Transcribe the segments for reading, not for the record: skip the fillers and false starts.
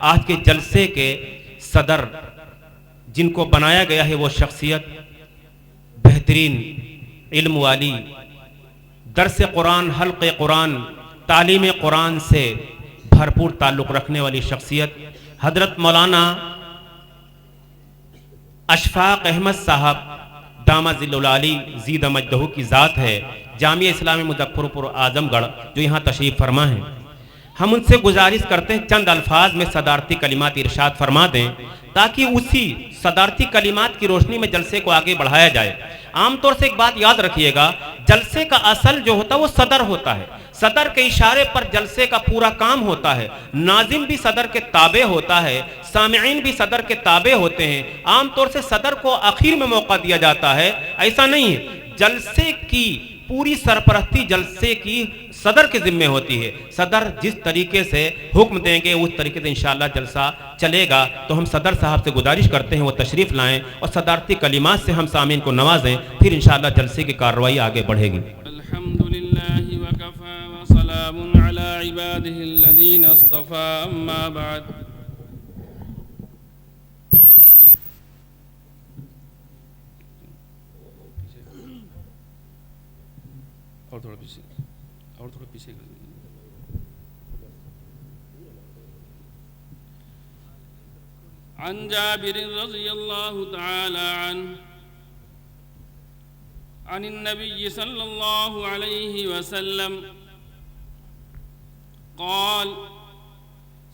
آج کے جلسے کے صدر جن کو بنایا گیا ہے وہ شخصیت بہترین علم والی، درس قرآن، حلق قرآن، تعلیم قرآن سے بھرپور تعلق رکھنے والی شخصیت حضرت مولانا اشفاق احمد صاحب دامت ذل العالی زید مجدہ کی ذات ہے، جامعہ اسلامی مظفر پور اعظم گڑھ، جو یہاں تشریف فرما ہیں۔ ہم ان سے گزارش کرتے ہیں چند الفاظ میں صدارتی کلمات ارشاد فرما دیں تاکہ اسی صدارتی کلمات کی روشنی میں جلسے کو آگے بڑھایا جائے۔ عام طور سے ایک بات یاد رکھیے گا، جلسے کا اصل جو ہوتا ہے وہ صدر ہوتا ہے، صدر کے اشارے پر جلسے کا پورا کام ہوتا ہے، ناظم بھی صدر کے تابع ہوتا ہے، سامعین بھی صدر کے تابع ہوتے ہیں۔ عام طور سے صدر کو آخر میں موقع دیا جاتا ہے، ایسا نہیں ہے۔ جلسے کی پوری سرپرستی جلسے کی صدر کے ذمہ ہوتی ہے۔ صدر جس طریقے سے حکم دیں گے اس طریقے سے انشاءاللہ جلسہ چلے گا۔ تو ہم صدر صاحب سے گزارش کرتے ہیں وہ تشریف لائیں اور صدارتی کلمات سے ہم سامعین کو نوازیں، پھر انشاءاللہ جلسے کی کارروائی آگے بڑھے گی۔ الحمدللہ وکفا وسلام علی عبادہ الذین اصطفى، اما بعد۔ اور تھوڑا پیچھے کر دیں۔ عن جابر رضی اللہ تعالی عنہ عن النبی صلی اللہ علیہ وسلم قال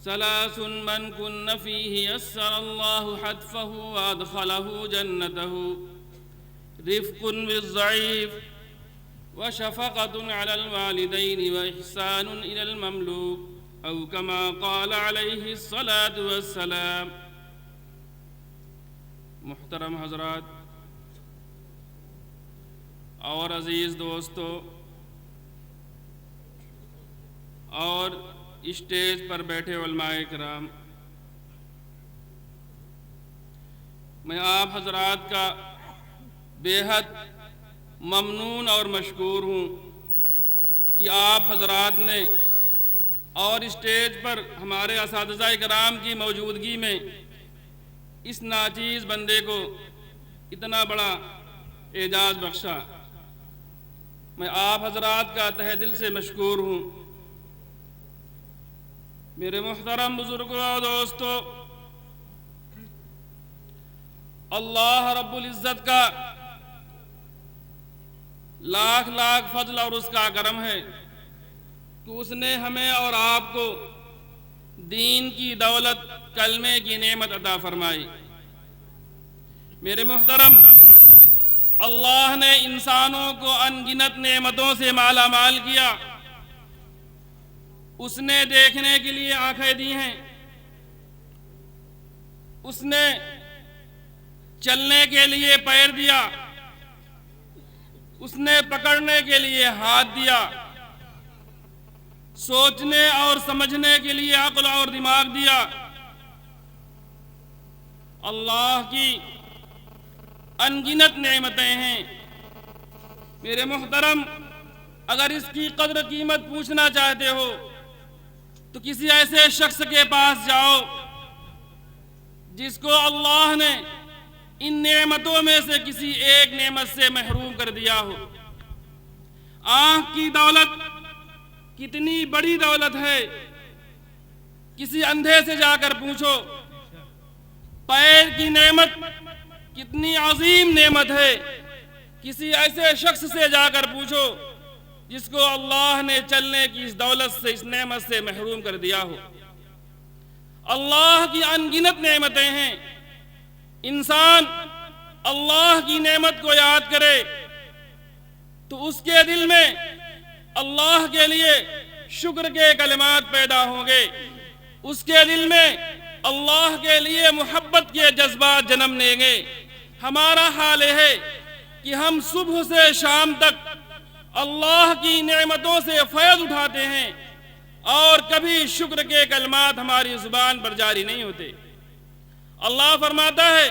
ثلاث من كن فيه يسر الله حتفه وادخله جنته رفق بالضعيف وشفقة على الوالدين وإحسان إلى المملوك أو كما قال عليه الصلاة والسلام۔ محترم حضرات اور عزیز دوستو اور اسٹیج پر بیٹھے علماء کرام، میں آپ حضرات کا بے حد ممنون اور مشکور ہوں کہ آپ حضرات نے اور اسٹیج پر ہمارے اساتذہ کرام کی موجودگی میں اس ناچیز بندے کو اتنا بڑا اعزاز بخشا۔ میں آپ حضرات کا تہ دل سے مشکور ہوں۔ میرے محترم بزرگوں اور دوستو، اللہ رب العزت کا لاکھ لاکھ فضل اور اس کا کرم ہے کہ اس نے ہمیں اور آپ کو دین کی دولت، کلمے کی نعمت عطا فرمائی۔ میرے محترم، اللہ نے انسانوں کو ان گنت نعمتوں سے مالا مال کیا۔ اس نے دیکھنے کے لیے آنکھیں دی ہیں، اس نے چلنے کے لیے پیر دیا، اس نے پکڑنے کے لیے ہاتھ دیا، سوچنے اور سمجھنے کے لیے عقل اور دماغ دیا۔ اللہ کی ان گنت نعمتیں ہیں۔ میرے محترم، اگر اس کی قدر قیمت پوچھنا چاہتے ہو تو کسی ایسے شخص کے پاس جاؤ جس کو اللہ نے ان نعمتوں میں سے کسی ایک نعمت سے محروم کر دیا ہو۔ آنکھ کی دولت کتنی بڑی دولت ہے، کسی اندھے سے جا کر پوچھو۔ پیر کی نعمت کتنی عظیم نعمت ہے، کسی ایسے شخص سے جا کر پوچھو جس کو اللہ نے چلنے کی اس دولت سے، اس نعمت سے محروم کر دیا ہو۔ اللہ کی ان گنت نعمتیں ہیں۔ انسان اللہ کی نعمت کو یاد کرے تو اس کے دل میں اللہ کے لیے شکر کے کلمات پیدا ہوں گے، اس کے دل میں اللہ کے لیے محبت کے جذبات جنم لیں گے۔ ہمارا حال یہ ہے کہ ہم صبح سے شام تک اللہ کی نعمتوں سے فیض اٹھاتے ہیں اور کبھی شکر کے کلمات ہماری زبان پر جاری نہیں ہوتے۔ اللہ فرماتا ہے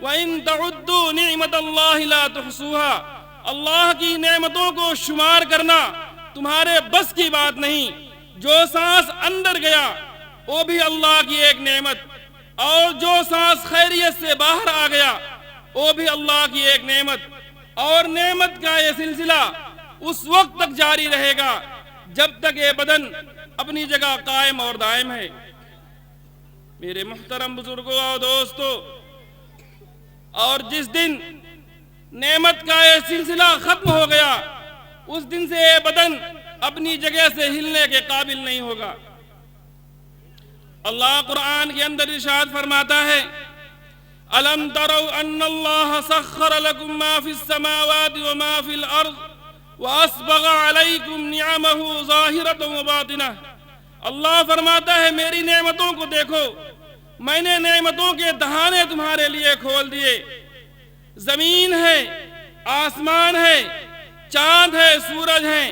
وَإِن تَعُدُّوا نِعْمَةَ اللَّهِ لَا تُحْصُوهَا، اللہ کی نعمتوں کو شمار کرنا تمہارے بس کی بات نہیں۔ جو سانس اندر گیا وہ بھی اللہ کی ایک نعمت، اور جو سانس خیریت سے باہر آ گیا وہ بھی اللہ کی ایک نعمت، اور نعمت کا یہ سلسلہ اس وقت تک جاری رہے گا جب تک یہ بدن اپنی جگہ قائم اور دائم ہے۔ میرے محترم بزرگوں اور دوستو، اور جس دن نعمت کا یہ سلسلہ ختم ہو گیا اس دن سے یہ بدن اپنی جگہ سے ہلنے کے قابل نہیں ہوگا۔ اللہ قرآن کے اندر ارشاد فرماتا ہے، أَلَمْ تَرَوْا أَنَّ اللَّهَ سَخَّرَ لَكُم مَّا فِي السَّمَاوَاتِ وَمَا فِي الْأَرْضِ وَأَسْبَغَ عَلَيْكُمْ نِعَمَهُ ظَاهِرَةً وَبَاطِنَةً۔ اللہ فرماتا ہے میری نعمتوں کو دیکھو، میں نے نعمتوں کے دہانے تمہارے لیے کھول دیے۔ زمین ہے، آسمان ہے، چاند ہے، سورج ہے،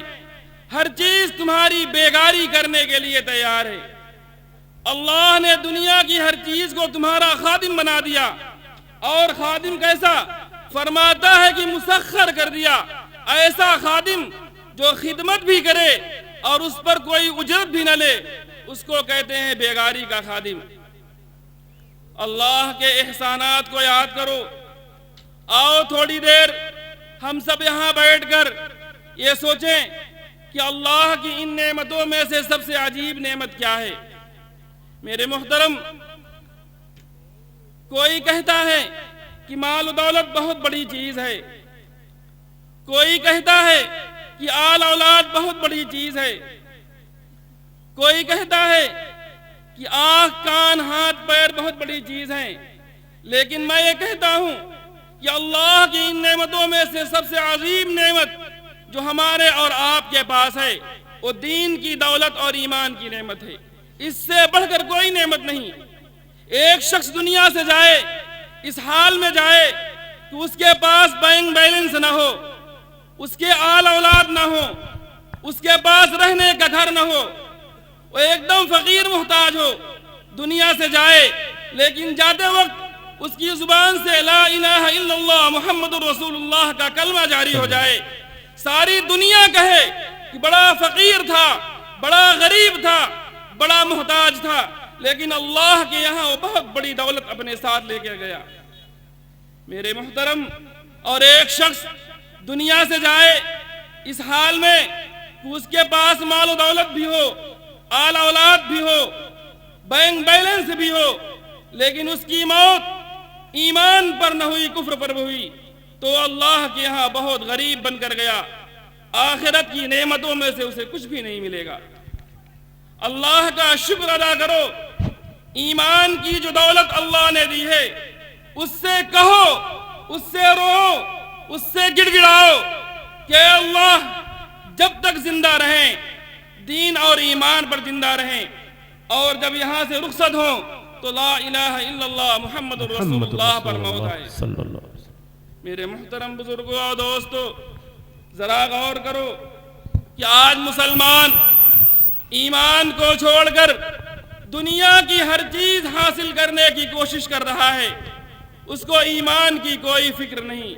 ہر چیز تمہاری بیگاری کرنے کے لیے تیار ہے۔ اللہ نے دنیا کی ہر چیز کو تمہارا خادم بنا دیا، اور خادم کیسا؟ فرماتا ہے کہ مسخر کر دیا، ایسا خادم جو خدمت بھی کرے اور اس پر کوئی اجرت بھی نہ لے، اس کو کہتے ہیں بیگاری کا خادم۔ اللہ کے احسانات کو یاد کرو۔ آؤ تھوڑی دیر ہم سب یہاں بیٹھ کر یہ سوچیں کہ اللہ کی ان نعمتوں میں سے سب سے عجیب نعمت کیا ہے۔ میرے محترم، کوئی کہتا ہے کہ مال و دولت بہت بڑی چیز ہے، کوئی کہتا ہے کہ آل اولاد بہت بڑی چیز ہے، کوئی کہتا ہے کہ آنکھ کان ہاتھ پیر بہت بڑی چیز ہیں، لیکن میں یہ کہتا ہوں کہ اللہ کی ان نعمتوں میں سے سب سے عظیم نعمت جو ہمارے اور آپ کے پاس ہے وہ دین کی دولت اور ایمان کی نعمت ہے۔ اس سے بڑھ کر کوئی نعمت نہیں۔ ایک شخص دنیا سے جائے، اس حال میں جائے کہ اس کے پاس بینک بیلنس نہ ہو، اس کے آل اولاد نہ ہو، اس کے پاس رہنے کا گھر نہ ہو، وہ ایک دم فقیر محتاج ہو، دنیا سے جائے لیکن جاتے وقت اس کی زبان سے لا الہ الا اللہ محمد رسول اللہ کا کلمہ جاری ہو جائے، ساری دنیا کہے کہ بڑا فقیر تھا، بڑا غریب تھا، بڑا محتاج تھا، لیکن اللہ کے یہاں وہ بہت بڑی دولت اپنے ساتھ لے کے گیا۔ میرے محترم، اور ایک شخص دنیا سے جائے اس حال میں کہ اس کے پاس مال و دولت بھی ہو، آل اولاد بھی ہو، بینک بیلنس بھی ہو، لیکن اس کی موت ایمان پر نہ ہوئی، کفر پر ہوئی، تو اللہ کے یہاں بہت غریب بن کر گیا، آخرت کی نعمتوں میں سے اسے کچھ بھی نہیں ملے گا۔ اللہ کا شکر ادا کرو، ایمان کی جو دولت اللہ نے دی ہے اس سے کہو، اس سے رو، اس سے گڑ گڑاؤ کہ اے اللہ جب تک زندہ رہیں، دین اور ایمان پر زندہ رہیں، اور جب یہاں سے رخصت ہوں تو لا الہ الا اللہ محمد رسول اللہ پر موت آئے۔ میرے محترم بزرگوں اور دوستو، ذرا غور کرو کہ آج مسلمان ایمان کو چھوڑ کر دنیا کی ہر چیز حاصل کرنے کی کوشش کر رہا ہے، اس کو ایمان کی کوئی فکر نہیں۔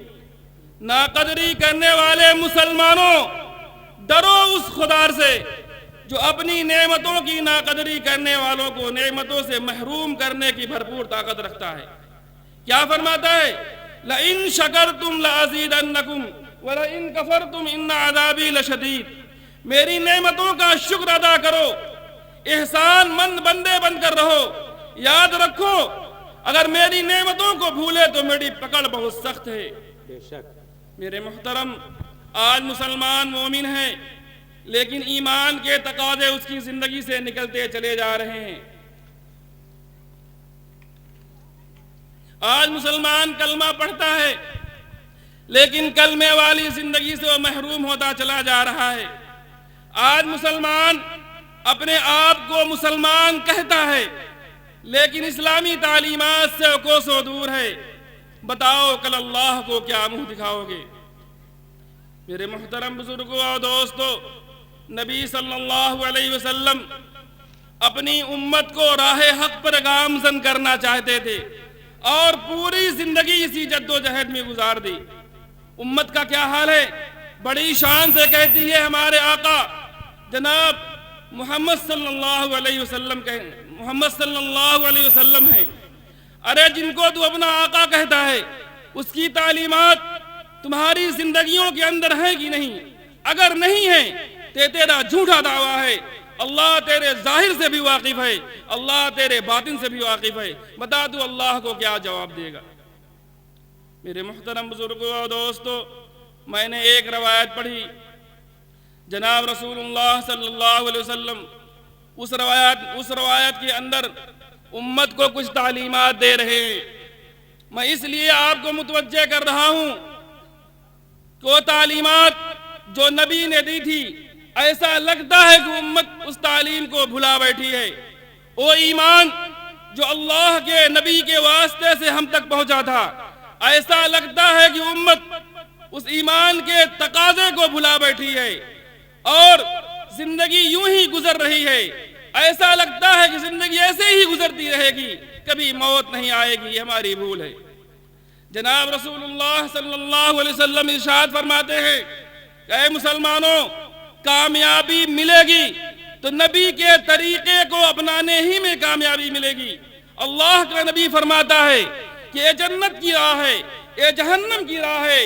ناقدری کرنے والے مسلمانوں، ڈرو اس خدا سے جو اپنی نعمتوں کی ناقدری کرنے والوں کو نعمتوں سے محروم کرنے کی بھرپور طاقت رکھتا ہے۔ کیا فرماتا ہے؟ لَإِن شَكَرْتُمْ لَأَزِيدَنَّكُمْ وَلَإِن كَفَرْتُمْ إِنَّ عَذَابِي لَشَدِيدٌ۔ میری نعمتوں کا شکر ادا کرو، احسان مند بندے بن کر رہو، یاد رکھو اگر میری نعمتوں کو بھولے تو میری پکڑ بہت سخت ہے۔ میرے محترم، آج مسلمان مومن ہے لیکن ایمان کے تقاضے اس کی زندگی سے نکلتے چلے جا رہے ہیں۔ آج مسلمان کلمہ پڑھتا ہے لیکن کلمے والی زندگی سے وہ محروم ہوتا چلا جا رہا ہے۔ آج مسلمان اپنے آپ کو مسلمان کہتا ہے لیکن اسلامی تعلیمات سے کوسوں دور ہے۔ بتاؤ کل اللہ کو کیا منہ دکھاؤ گے؟ میرے محترم بزرگوں اور دوستو، نبی صلی اللہ علیہ وسلم اپنی امت کو راہ حق پر گامزن کرنا چاہتے تھے اور پوری زندگی اسی جد و جہد میں گزار دی۔ امت کا کیا حال ہے؟ بڑی شان سے کہتی ہے ہمارے آقا جناب محمد صلی اللہ علیہ وسلم ہیں۔ ارے جن کو تو اپنا آقا کہتا ہے اس کی تعلیمات تمہاری زندگیوں کے اندر ہیں کہ نہیں؟ اگر نہیں ہے تو تیرا جھوٹا دعویٰ ہے۔ اللہ تیرے ظاہر سے بھی واقف ہے، اللہ تیرے باطن سے بھی واقف ہے، بتا تو اللہ کو کیا جواب دے گا؟ میرے محترم بزرگوں اور دوستو، میں نے ایک روایت پڑھی، جناب رسول اللہ صلی اللہ علیہ وسلم اس روایت کے اندر امت کو کچھ تعلیمات دے رہے ہیں۔ میں اس لیے آپ کو متوجہ کر رہا ہوں کہ وہ تعلیمات جو نبی نے دی تھی، ایسا لگتا ہے کہ امت اس تعلیم کو بھلا بیٹھی ہے۔ وہ ایمان جو اللہ کے نبی کے واسطے سے ہم تک پہنچا تھا، ایسا لگتا ہے کہ امت اس ایمان کے تقاضے کو بھلا بیٹھی ہے اور زندگی یوں ہی گزر رہی ہے۔ ایسا لگتا ہے کہ زندگی ایسے ہی گزرتی رہے گی، کبھی موت نہیں آئے گی، ہماری بھول ہے۔ جناب رسول اللہ صلی اللہ علیہ وسلم ارشاد فرماتے ہیں کہ اے مسلمانوں، کامیابی ملے گی تو نبی کے طریقے کو اپنانے ہی میں کامیابی ملے گی۔ اللہ کا نبی فرماتا ہے کہ یہ جنت کی راہ ہے، یہ جہنم کی راہ ہے،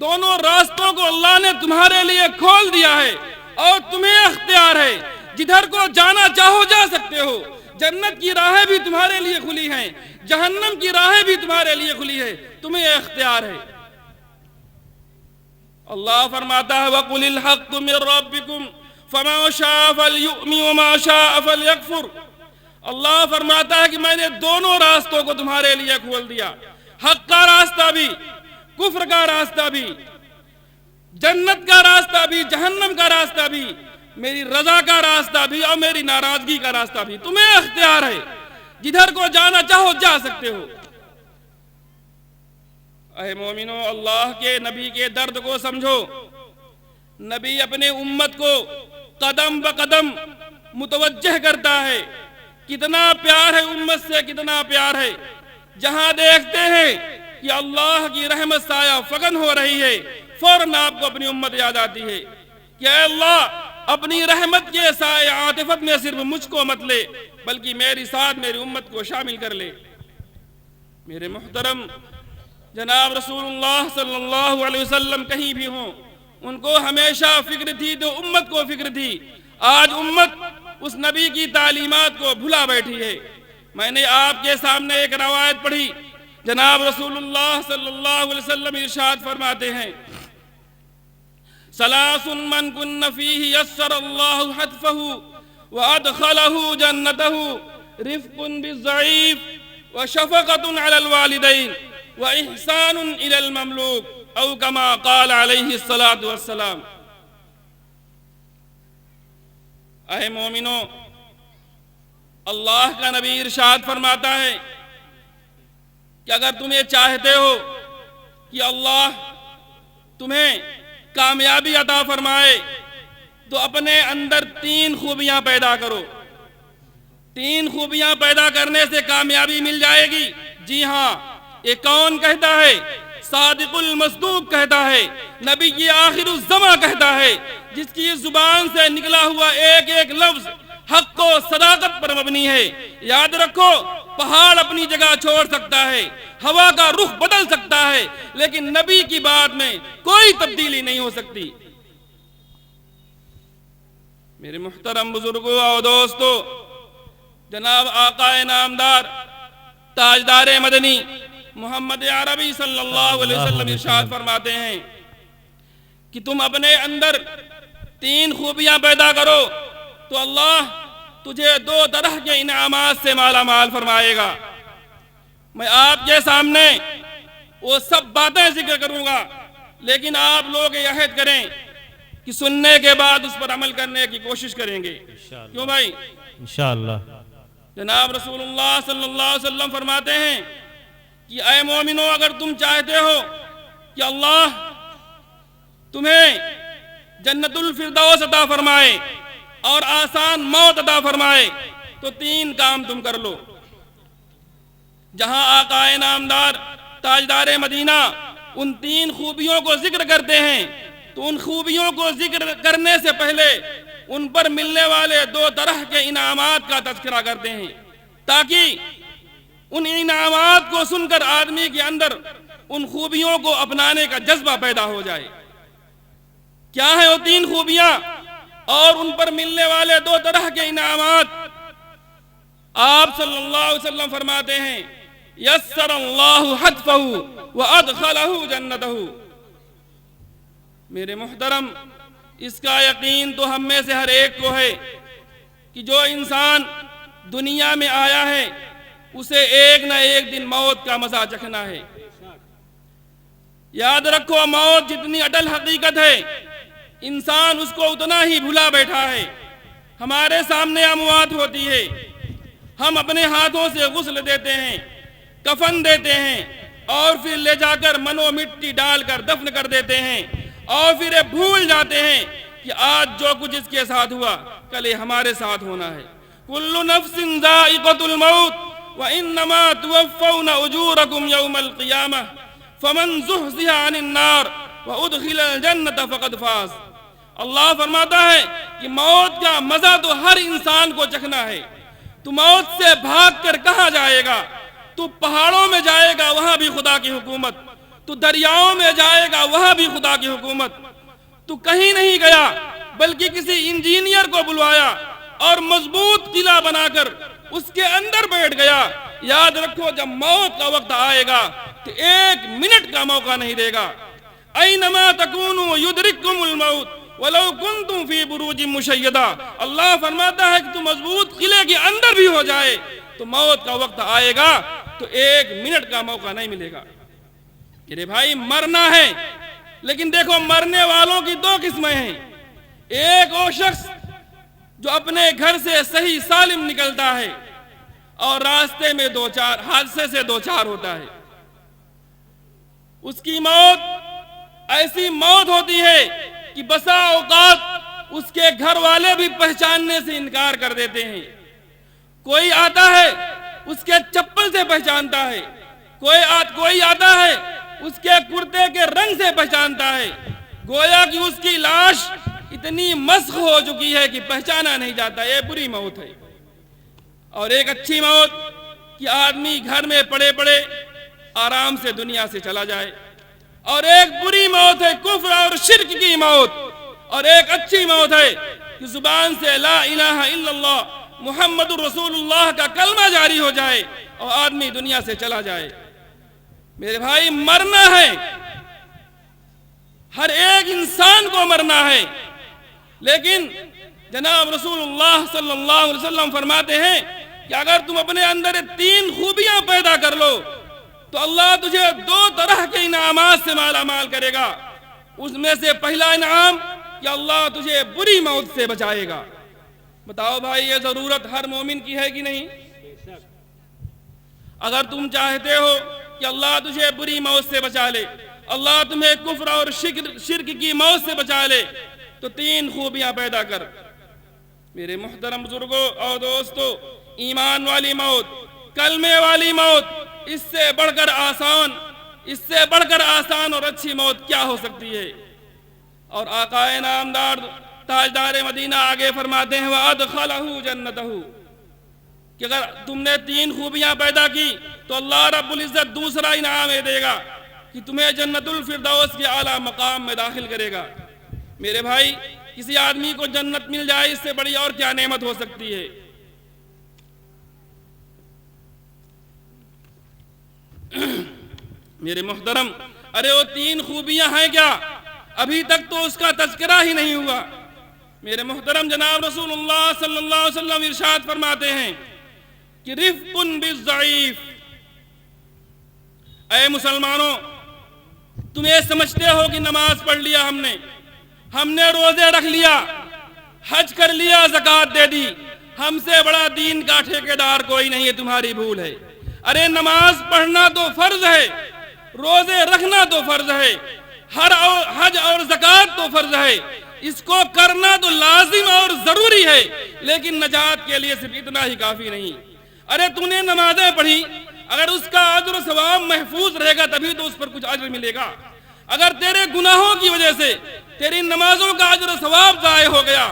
دونوں راستوں کو اللہ نے تمہارے لیے کھول دیا ہے اور تمہیں اختیار ہے، جدھر کو جانا چاہو جا سکتے ہو۔ جنت کی راہیں بھی تمہارے لیے کھلی ہیں، جہنم کی راہیں بھی تمہارے لیے کھلی ہے، تمہیں اختیار ہے۔ اللہ فرماتا ہے وَقُلِ الْحَقُّ مِنْ رَبِّكُمْ فَمَا شَاءَ فَلْيُؤْمِنْ وَمَا شَاءَ فَلْيَكْفُرْ۔ اللہ فرماتا ہے کہ میں نے دونوں راستوں کو تمہارے لیے کھول دیا، حق کا راستہ بھی، کفر کا راستہ بھی، جنت کا راستہ بھی، جہنم کا راستہ بھی، میری رضا کا راستہ بھی اور میری ناراضگی کا راستہ بھی، تمہیں اختیار ہے، جدھر کو جانا چاہو جا سکتے ہو۔ اے مومنو، اللہ کے نبی کے درد کو سمجھو۔ نبی اپنے امت کو قدم بقدم متوجہ کرتا ہے، کتنا پیار ہے امت سے، کتنا پیار ہے۔ جہاں دیکھتے ہیں کہ اللہ کی رحمت سایہ فگن ہو رہی ہے، فوراً آپ کو اپنی امت یاد آتی ہے کہ اے اللہ، اپنی رحمت کے سایہ عاطفت میں صرف مجھ کو مت لے، بلکہ میری ساتھ میری امت کو شامل کر لے۔ میرے محترم، جناب رسول اللہ صلی اللہ علیہ وسلم کہیں بھی ہوں، ان کو ہمیشہ فکر تھی تو امت کو فکر تھی۔ آج امت اس نبی کی تعلیمات کو بھلا بیٹھی ہے۔ میں نے آپ کے سامنے ایک روایت پڑھی، جناب رسول اللہ صلی اللہ علیہ وسلم ارشاد فرماتے ہیں ثلاث من کن فیہ یسر اللہ حتفہ وادخلہ جنتہ رفق بالضعیف وشفقۃ علی الوالدین وإحسان إلى المملوك أو كما قال عليه الصلاة والسلام۔ اے مومنو، اللہ کا نبی ارشاد فرماتا ہے کہ اگر تم یہ چاہتے ہو کہ اللہ تمہیں کامیابی عطا فرمائے تو اپنے اندر 3 خوبیاں پیدا کرو۔ 3 خوبیاں پیدا کرنے سے کامیابی مل جائے گی۔ جی ہاں، یہ کون کہتا ہے؟ صادق المصدوق کہتا ہے، نبی یہ آخر الزماں کہتا ہے، جس کی زبان سے نکلا ہوا ایک ایک لفظ حق و صداقت پر مبنی ہے۔ یاد رکھو، پہاڑ اپنی جگہ چھوڑ سکتا ہے، ہوا کا رخ بدل سکتا ہے، لیکن نبی کی بات میں کوئی تبدیلی نہیں ہو سکتی۔ میرے محترم بزرگوں اور دوستو، جناب آقا نامدار تاجدار مدنی محمد عربی صلی اللہ علیہ وسلم ارشاد فرماتے ہیں کہ تم اپنے اندر 3 خوبیاں پیدا کرو تو اللہ تجھے 2 طرح کے انعامات سے مالا مال فرمائے گا۔ میں آپ کے سامنے وہ سب باتیں ذکر کروں گا، لیکن آپ لوگ یہ عہد کریں کہ سننے کے بعد اس پر عمل کرنے کی کوشش کریں گے۔ کیوں بھائی؟ انشاءاللہ۔ جناب رسول اللہ صلی اللہ علیہ وسلم فرماتے ہیں کہ اے مومنو، اگر تم چاہتے ہو کہ اللہ تمہیں جنت الفردوس عطا فرمائے اور آسان موت عطا فرمائے تو 3 کام تم کر لو۔ جہاں آقا نامدار تاجدار مدینہ ان 3 خوبیوں کو ذکر کرتے ہیں تو ان خوبیوں کو ذکر کرنے سے پہلے ان پر ملنے والے 2 طرح کے انعامات کا تذکرہ کرتے ہیں، تاکہ ان انعامات کو سن کر آدمی کے اندر ان خوبیوں کو اپنانے کا جذبہ پیدا ہو جائے۔ کیا ہیں وہ 3 خوبیاں اور ان پر ملنے والے 2 طرح کے انعامات؟ آپ صلی اللہ علیہ وسلم فرماتے ہیں یسر اللہ حتفہ وادخلہ جنتہ۔ میرے محترم، اس کا یقین تو ہم میں سے ہر ایک کو ہے کہ جو انسان دنیا میں آیا ہے اسے ایک نہ ایک دن موت کا مزہ چکھنا ہے۔ یاد رکھو، موت جتنی اٹل حقیقت ہے انسان اس کو اتنا ہی بھلا بیٹھا ہے۔ ہمارے سامنے اموات ہوتی ہے، ہم اپنے ہاتھوں سے غسل دیتے ہیں، کفن دیتے ہیں اور پھر لے جا کر منو مٹی ڈال کر دفن کر دیتے ہیں، اور پھر یہ بھول جاتے ہیں کہ آج جو کچھ اس کے ساتھ ہوا کل یہ ہمارے ساتھ ہونا ہے۔ کل نفس ذائقۃ الموت وانما توفون اجورکم یوم القیامہ فمن زحزح عن النار وادخل الجنۃ فقد فاز۔ اللہ فرماتا ہے کہ موت کا مزہ تو ہر انسان کو چکھنا ہے۔ تو موت سے بھاگ کر کہاں جائے گا؟ تو پہاڑوں میں جائے گا، وہاں بھی خدا کی حکومت۔ تو دریاؤں میں جائے گا، وہاں بھی خدا کی حکومت۔ تو کہیں نہیں گیا بلکہ کسی انجینئر کو بلوایا اور مضبوط قلعہ بنا کر اس کے اندر بیٹھ گیا۔ یاد رکھو، جب موت کا وقت آئے گا تو 1 منٹ کا موقع نہیں دے گا۔ اینما تکونوا یدرککم الموت ولو کنتم فی بروج مشیدہ۔ اللہ فرماتا ہے کہ تم مضبوط قلعے کے اندر بھی ہو جائے تو موت کا وقت آئے گا تو 1 منٹ کا موقع نہیں ملے گا۔ میرے بھائی، مرنا ہے، لیکن دیکھو مرنے والوں کی 2 قسمیں ہیں۔ ایک وہ شخص جو اپنے گھر سے صحیح سالم نکلتا ہے اور راستے میں 2-4 حادثے سے 2-4 ہوتا ہے، اس کی موت ایسی موت ہوتی ہے کہ بسا اوقات اس کے گھر والے بھی پہچاننے سے انکار کر دیتے ہیں۔ کوئی آتا ہے اس کے چپل سے پہچانتا ہے، کوئی آتا ہے اس کے کرتے کے رنگ سے پہچانتا ہے، گویا کہ اس کی لاش اتنی مسخ ہو چکی ہے کہ پہچانا نہیں جاتا۔ یہ بری موت ہے۔ اور ایک اچھی موت کہ آدمی گھر میں پڑے پڑے آرام سے دنیا سے چلا جائے۔ اور ایک بری موت ہے کفر اور شرک کی موت۔ اور ایک اچھی موت ہے کہ زبان سے لا الہ الا اللہ محمد رسول اللہ کا کلمہ جاری ہو جائے اور آدمی دنیا سے چلا جائے۔ میرے بھائی، مرنا ہے، ہر ایک انسان کو مرنا ہے، لیکن جناب رسول اللہ صلی اللہ علیہ وسلم فرماتے ہیں کہ اگر تم اپنے اندر 3 خوبیاں پیدا کر لو تو اللہ تجھے 2 طرح کے انعامات سے مالا مال کرے گا۔ اس میں سے پہلا انعام کہ اللہ تجھے بری موت سے بچائے گا۔ بتاؤ بھائی، یہ ضرورت ہر مومن کی ہے کہ نہیں؟ اگر تم چاہتے ہو کہ اللہ تجھے بری موت سے بچا لے، اللہ تمہیں کفر اور شرک کی موت سے بچا لے، تو 3 خوبیاں پیدا کر۔ میرے محترم بزرگوں اور دوستو، ایمان والی موت، کلمے والی موت، اس سے بڑھ کر آسان اور اچھی موت کیا ہو سکتی ہے؟ اور آقا نامدار تاجدار مدینہ آگے فرماتے ہیں وَأَدْخَلَهُ جَنَّتَهُ کہ اگر تم نے 3 خوبیاں پیدا کی تو اللہ رب العزت دوسرا انعام دے گا کہ تمہیں جنت الفردوس کے اعلیٰ مقام میں داخل کرے گا۔ میرے بھائی، کسی آدمی کو جنت مل جائے اس سے بڑی اور کیا نعمت ہو سکتی ہے؟ میرے محترم، ارے وہ 3 خوبیاں ہیں کیا؟ ابھی تک تو اس کا تذکرہ ہی نہیں ہوا۔ میرے محترم، جناب رسول اللہ صلی اللہ علیہ وسلم ارشاد فرماتے ہیں کہ رفق بالضعیف۔ اے مسلمانوں، تم یہ سمجھتے ہو کہ نماز پڑھ لیا ہم نے روزے رکھ لیا، حج کر لیا، زکوٰۃ دے دی، ہم سے بڑا دین کا ٹھیکیدار کوئی نہیں ہے، تمہاری بھول ہے۔ ارے نماز پڑھنا تو فرض ہے، روزے رکھنا تو فرض ہے، حج اور زکوٰۃ تو فرض ہے، اس کو کرنا تو لازم اور ضروری ہے، لیکن نجات کے لیے صرف اتنا ہی کافی نہیں۔ ارے تو نے نمازیں پڑھی، اگر اس کا اجر و ثواب محفوظ رہے گا تبھی تو اس پر کچھ اجر ملے گا۔ اگر تیرے گناہوں کی وجہ سے تیری نمازوں کا اجر و ثواب ضائع ہو گیا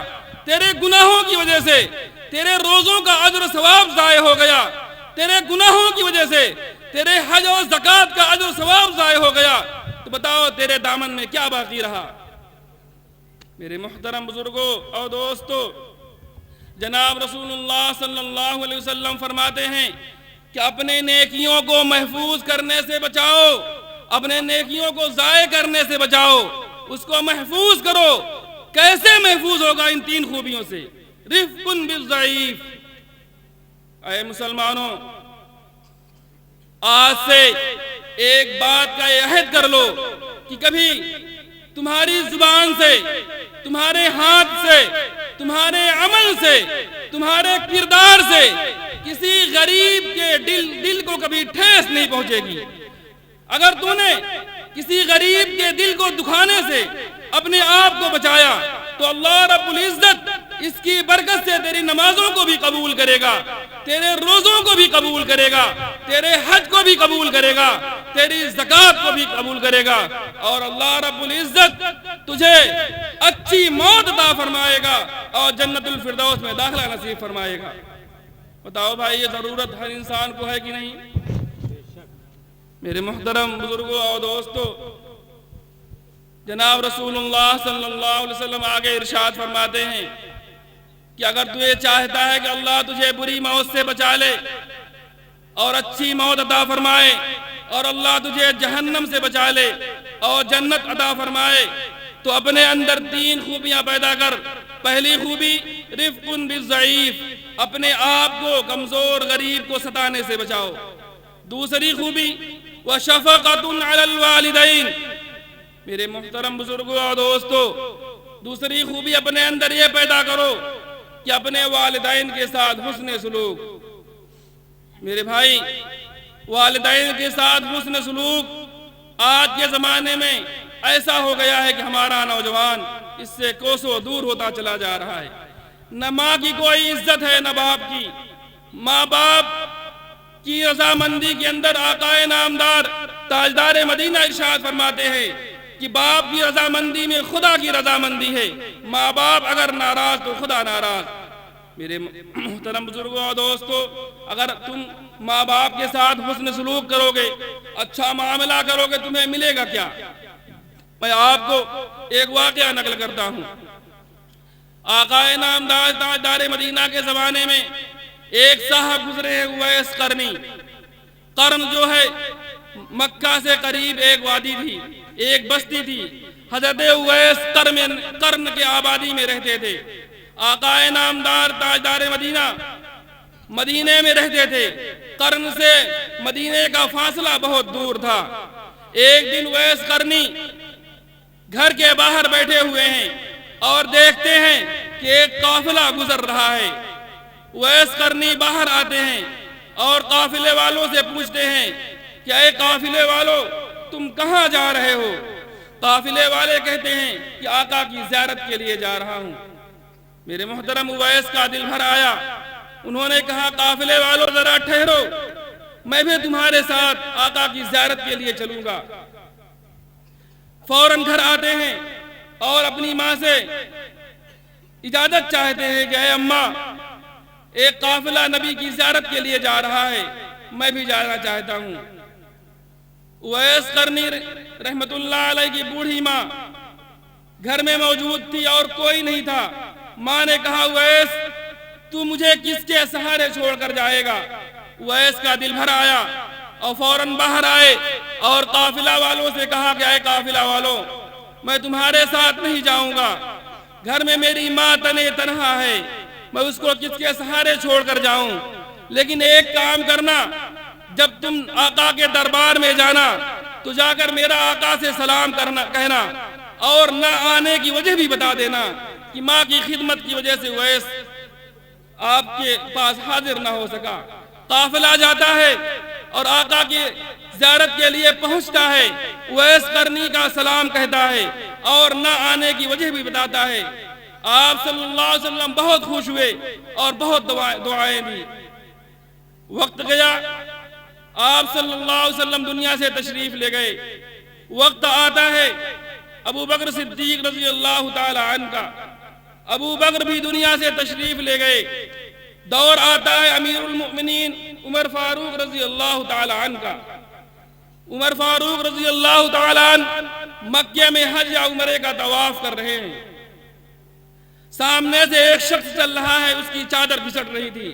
تیرے گناہوں کی وجہ سے تیرے روزوں کا اجر و ثواب ضائع ہو گیا، تیرے گناہوں کی وجہ سے تیرے حج و زکوٰۃ کا اجر و ثواب ضائع ہو گیا، تو بتاؤ تیرے دامن میں کیا باقی رہا؟ میرے محترم بزرگوں اور دوستو، جناب رسول اللہ صلی اللہ علیہ وسلم فرماتے ہیں کہ اپنے نیکیوں کو محفوظ کرنے سے بچاؤ، اپنے نیکیوں کو ضائع کرنے سے بچاؤ، اس کو محفوظ کرو۔ کیسے محفوظ ہوگا؟ ان تین خوبیوں سے۔ رفق بالضعیف، اے مسلمانوں، آج سے ایک بات کا عہد کر لو کہ کبھی تمہاری زبان سے، تمہارے ہاتھ سے، تمہارے عمل سے، تمہارے کردار سے کسی غریب کے دل کو کبھی ٹھیس نہیں پہنچے گی۔ اگر تو نے کسی غریب کے دل کو دکھانے سے اپنے آپ کو بچایا تو اللہ رب العزت اس کی برکت سے تیری نمازوں کو بھی قبول کرے گا، تیرے روزوں کو بھی قبول کرے گا، تیرے حج کو بھی قبول کرے گا، تیری زکوٰۃ کو بھی قبول کرے گا، اور اللہ رب العزت تجھے اچھی موت عطا فرمائے گا اور جنت الفردوس میں داخلہ نصیب فرمائے گا۔ بتاؤ بھائی، یہ ضرورت ہر انسان کو ہے کہ نہیں؟ میرے محترم بزرگوں اور دوستو، جناب رسول اللہ صلی اللہ علیہ وسلم آگے ارشاد فرماتے ہیں کہ اگر تو یہ چاہتا ہے کہ اللہ تجھے بری موت سے بچا لے اور اچھی موت عطا فرمائے، اور اللہ تجھے جہنم سے بچا لے اور جنت عطا فرمائے، تو اپنے اندر تین خوبیاں پیدا کر۔ پہلی خوبی رفق بالضعیف، اپنے آپ کو کمزور غریب کو ستانے سے بچاؤ۔ دوسری خوبی وشفقۃ علی الوالدین، میرے محترم بزرگوں اور دوستو، دوسری خوبی اپنے اندر یہ پیدا کرو کہ اپنے والدین کے ساتھ حسن سلوک۔ میرے بھائی، والدین کے ساتھ حسن سلوک آج کے زمانے میں ایسا ہو گیا ہے کہ ہمارا نوجوان اس سے کوسوں دور ہوتا چلا جا رہا ہے۔ نہ ماں کی کوئی عزت ہے، نہ باپ کی۔ ماں باپ کی رضامندی کے اندر آقا نامدار تاجدار مدینہ ارشاد فرماتے ہیں کہ باپ کی رضامندی میں خدا کی رضامندی ہے، ماں باپ اگر ناراض تو خدا ناراض۔ میرے محترم بزرگوں اور دوستو، اگر تم ماں باپ کے ساتھ حسن سلوک کرو گے، اچھا معاملہ کرو گے، تمہیں ملے گا کیا؟ میں آپ کو ایک واقعہ نقل کرتا ہوں۔ آقا نامدار تاجدار مدینہ کے زمانے میں ایک صاحب گزرے ہیں، اویس قرنی۔ قرن جو ہے مکہ سے قریب ایک وادی تھی، ایک بستی تھی۔ حضرت اویس قرن کے آبادی میں رہتے تھے۔ آقا نامدار تاجدار مدینہ مدینے میں رہتے تھے۔ قرن سے مدینے کا فاصلہ بہت دور تھا۔ ایک دن اویس قرنی گھر کے باہر بیٹھے ہوئے ہیں اور دیکھتے ہیں کہ ایک قافلہ گزر رہا ہے۔ اویس قرنی باہر آتے ہیں اور قافلے والوں سے پوچھتے ہیں کہ اے قافلے والوں، تم کہاں جا رہے ہو؟ قافلے والے کہتے ہیں کہ آقا کی زیارت کے لیے جا رہا ہوں۔ میرے محترم اویس کا دل بھر آیا۔ انہوں نے کہا قافلے والوں ذرا ٹھہرو، میں بھی تمہارے ساتھ آقا کی زیارت کے لیے چلوں گا۔ فوراً گھر آتے ہیں اور اپنی ماں سے اجازت چاہتے ہیں کہ اے اماں، ایک قافلہ نبی کی زیارت کے لیے جا رہا ہے، میں بھی جانا چاہتا ہوں۔ اویس قرنی رحمت اللہ علیہ کی بوڑھی ماں گھر میں موجود تھی اور کوئی نہیں تھا۔ ماں نے کہا اویس، تو مجھے کس کے سہارے چھوڑ کر جائے گا؟ اویس کا دل بھر آیا اور فوراً باہر آئے اور قافلہ والوں سے کہا کہ اے قافلہ والوں، میں تمہارے ساتھ نہیں جاؤں گا، گھر میں میری ماں تنہا ہے، میں اس کو کس کے سہارے چھوڑ کر جاؤں؟ لیکن ایک کام کرنا، جب تم آقا کے دربار میں جانا تو جا کر میرا آقا سے سلام کہنا، اور نہ آنے کی وجہ بھی بتا دینا کہ ماں کی خدمت کی وجہ سے اویس آپ کے پاس حاضر نہ ہو سکا۔ قافلہ جاتا ہے اور آقا کی زیارت کے لیے پہنچتا ہے، اویس قرنی کا سلام کہتا ہے اور نہ آنے کی وجہ بھی بتاتا ہے۔ آپ صلی اللہ علیہ وسلم بہت خوش ہوئے اور بہت دعائیں دی۔ وقت گیا، آپ صلی اللہ علیہ وسلم دنیا سے تشریف لے گئے۔ وقت آتا ہے ابو بکر صدیق رضی اللہ تعالی عنہ کا۔ ابو بکر بھی دنیا سے تشریف لے گئے. دور آتا ہے امیر المؤمنین عمر فاروق رضی اللہ تعالی عنہ کا. عمر فاروق رضی اللہ تعالی عنہ مکہ میں حج یا عمرے کا طواف کر رہے ہیں. سامنے سے ایک شخص چل رہا ہے, اس کی چادر پھسٹ رہی تھی.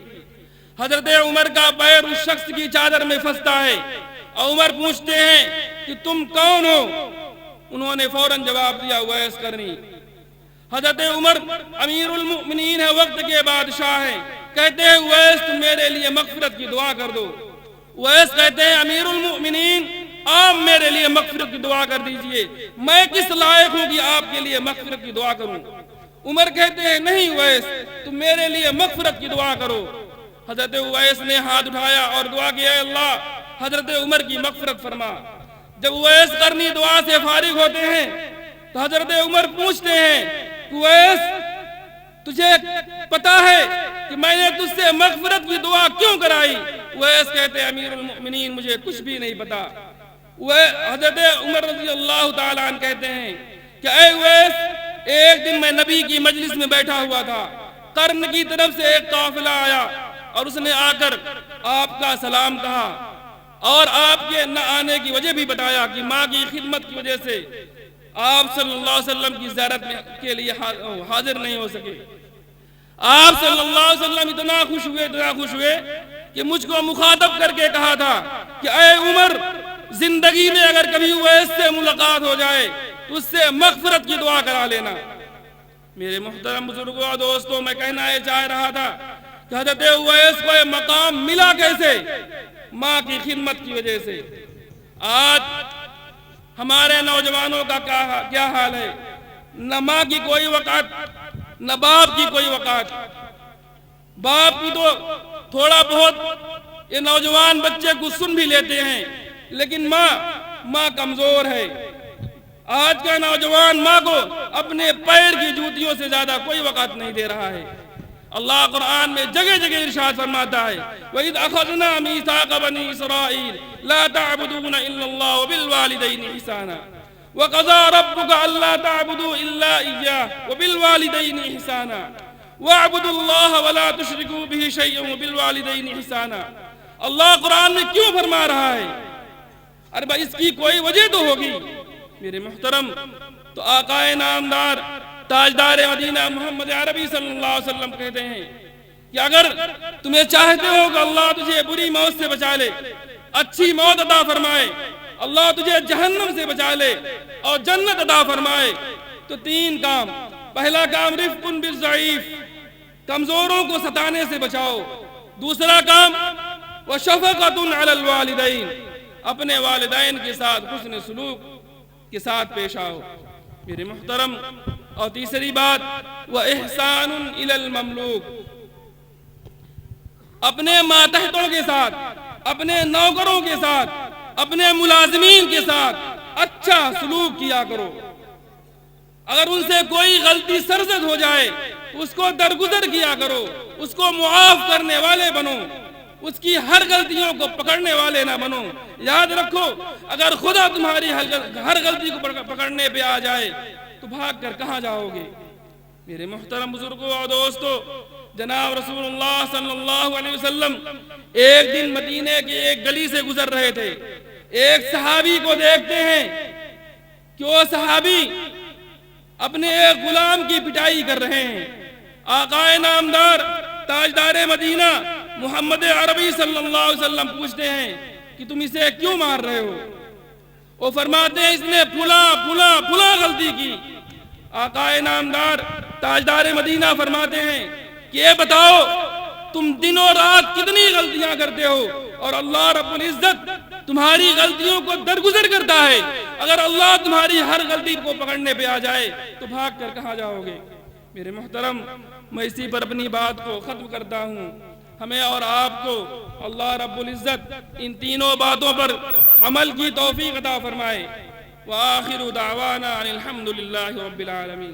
حضرت عمر کا پیر اس شخص کی چادر میں پھنستا ہے اور عمر پوچھتے ہیں کہ تم کون ہو؟ انہوں نے فوراً جواب دیا اویس قرنی. حضرت عمر امیر المؤمنین ہے, وقت کے بادشاہ ہیں. کہتے ہیں اویس تم میرے لیے مغفرت کی دعا کر دو. اویس کہتے ہیں امیر المؤمنین آپ میرے لیے مغفرت کی دعا کر دیجئے, میں کس لائق ہوں کہ آپ کے لیے مغفرت کی دعا کروں؟ عمر کہتے ہیں نہیں اویس تم میرے لیے مغفرت کی دعا کرو. حضرت اویس نے ہاتھ اٹھایا اور دعا کی اے اللہ حضرت عمر کی مغفرت فرما. جب اویس قرنی دعا سے فارغ ہوتے ہیں تو حضرت عمر پوچھتے ہیں اویس تجھے پتا ہے کہ میں نے تجھ سے مغفرت کی دعا کیوں کرائی؟ اویس کہتے ہیں امیر المؤمنین مجھے کچھ بھی نہیں پتا. حضرت عمر رضی اللہ تعالیٰ عنہ کہتے ہیں کہ اے اویس ایک دن میں نبی کی مجلس میں بیٹھا ہوا تھا, قرن کی طرف سے ایک قافلہ آیا اور اس نے آ کر آپ کا سلام کہا اور آپ کے نہ آنے کی وجہ بھی بتایا کہ ماں کی خدمت کی وجہ سے آپ صلی اللہ علیہ وسلم کی زیارت کے لیے حاضر نہیں ہو سکے. آپ صلی اللہ علیہ وسلم اتنا خوش ہوئے کہ مجھ کو مخاطب کر کے کہا تھا کہ اے عمر زندگی میں اگر کبھی اویس سے ملاقات ہو جائے تو اس سے مغفرت کی دعا کرا لینا. میرے محترم بزرگوں اور دوستوں, میں کہنا یہ چاہ رہا تھا کہ حضرت اویس کو یہ مقام ملا کیسے؟ ماں کی خدمت کی وجہ سے. آج ہمارے نوجوانوں کا کیا حال ہے؟ نہ ماں کی کوئی وقت نہ باپ کی کوئی وقت. باپ کی تو تھوڑا بہت یہ نوجوان بچے کو سن بھی لیتے ہیں, لیکن ماں کمزور ہے. آج کا نوجوان ماں کو اپنے پیر کی جوتیوں سے زیادہ کوئی وقت نہیں دے رہا ہے. اللہ قرآن میں جگہ جگہ ارشاد فرماتا ہے وَإِذْ أَخَذْنَا مِيثَاقَ بَنِي إِسْرَائِيلَ لَا تَعْبُدُونَ إِلَّا اللَّهَ وَبِالْوَالِدَيْنِ إِحْسَانًا وَقَضَىٰ رَبُّكَ أَلَّا تَعْبُدُوا إِلَّا إِيَّاهُ وَبِالْوَالِدَيْنِ إِحْسَانًا وَاعْبُدُوا اللَّهَ وَلَا تُشْرِكُوا بِهِ شَيْئًا وَبِالْوَالِدَيْنِ إِحْسَانًا. اللہ قرآن میں کیوں فرما رہا ہے؟ ارے بھائی اس کی کوئی وجہ تو ہوگی. میرے محترم, تو آقا نامدار تاجدار مدینہ محمد عربی صلی اللہ علیہ وسلم کہتے ہیں کہ اگر تمہیں چاہتے ہو کہ اللہ تجھے بری موت سے بچا لے, اچھی موت عطا فرمائے, اللہ تجھے جہنم سے بچا لے اور جنت عطا فرمائے, تو 3 کام. پہلا کام رفق بالضعیف, کمزوروں کو ستانے سے بچاؤ. دوسرا کام وشفقۃ علی الوالدین, اپنے والدین کے ساتھ حسن سلوک کے ساتھ پیش آؤ. میرے محترم, اور تیسری بات وَإِحْسَانٌ إِلَى الْمَمْلُوكِ, اپنے ماتحتوں کے ساتھ, اپنے نوکروں کے ساتھ, اپنے ملازمین کے ساتھ اچھا سلوک کیا کرو. اگر ان سے کوئی غلطی سرزد ہو جائے تو اس کو درگزر کیا کرو, اس کو معاف کرنے والے بنو, اس کی ہر غلطیوں کو پکڑنے والے نہ بنو. یاد رکھو اگر خدا تمہاری ہر غلطی کو پکڑنے پہ آ جائے تو بھاگ کر کہاں جاؤ گے؟ میرے محترم بزرگوں اور دوستو, جناب رسول اللہ صلی اللہ علیہ وسلم ایک دن مدینے کی ایک گلی سے گزر رہے تھے. ایک صحابی کو دیکھتے ہیں کہ وہ صحابی اپنے ایک غلام کی پٹائی کر رہے ہیں. آقا نامدار تاجدار مدینہ محمد عربی صلی اللہ علیہ وسلم پوچھتے ہیں کہ تم اسے کیوں مار رہے ہو؟ وہ فرماتے ہیں اس نے پھلا غلطی کی. آقا نامدار تاجدار مدینہ فرماتے ہیں کہ یہ بتاؤ تم دن و رات کتنی غلطیاں کرتے ہو اور اللہ رب العزت تمہاری غلطیوں کو درگزر کرتا ہے. اگر اللہ تمہاری ہر غلطی کو پکڑنے پہ آ جائے تو بھاگ کر کہاں جاؤ گے؟ میرے محترم, میں اسی پر اپنی بات کو ختم کرتا ہوں. ہمیں اور آپ کو اللہ رب العزت ان تینوں باتوں پر عمل کی توفیق عطا فرمائے. وآخر دعوانا ان الحمد للہ رب العالمین.